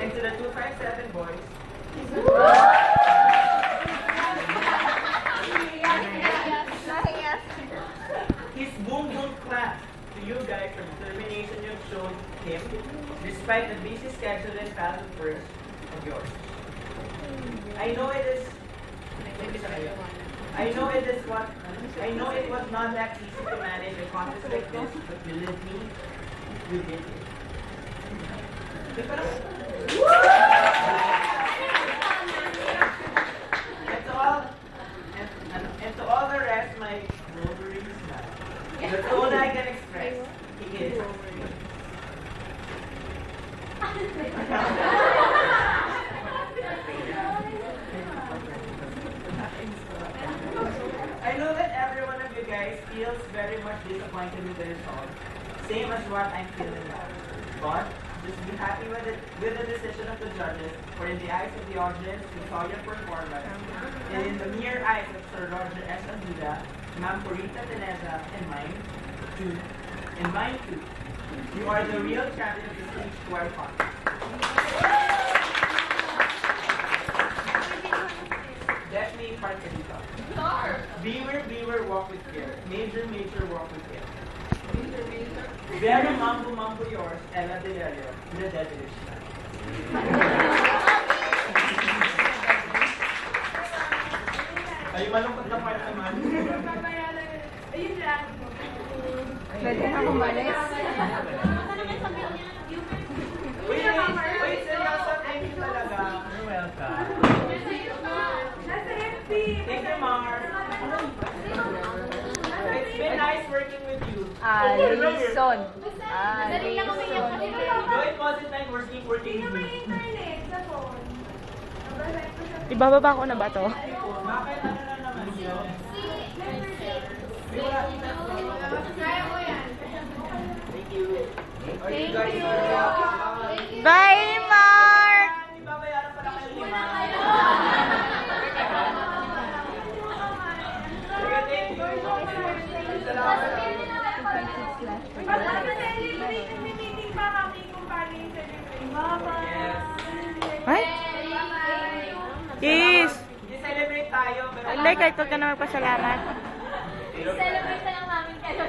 And to the 257 boys, his boom boom clap to you guys for the determination you've shown him, despite the busy schedule and talent first of yours. I know it is. I know it was not that easy to manage a contest like this, but believe me, you did it. And to all the rest, my Wolverine smile. That's all I can express. He is. I know that every one of you guys feels very much disappointed with the result, same as what I'm feeling now. But just be happy with the decision of the judges, for in the eyes of the audience who saw your performance, and in the mere eyes of Sir Roger S. Aduda, Ma'am Purita Teresa, and mine too, you are the real champion of the stage to our contest. Let me part the dito. Beware, walk with care. Major, walk with care. Very mambo yours, Ella Delario, the devilish man. Ay, malungkot na part naman. Ayun lang. Pwede na kumalis. Wait, seryoso, thank you talaga. You're welcome. Thank you, Mar. It's been nice working with you. Alison. No, it wasn't like working with you. Ibababa ko na ba to? Bakit ano na naman yun? Thank you. Thank you. Bye, Mark! Ibabayaran pala kayo 5. Thank you. Salamat. Meeting pa kami kung paano yung celebration. Bye-bye. Ay? Yes! I-celebrate tayo. Alay, kahit huwag ka na magpasalamat. Celebrate na lang namin kayo.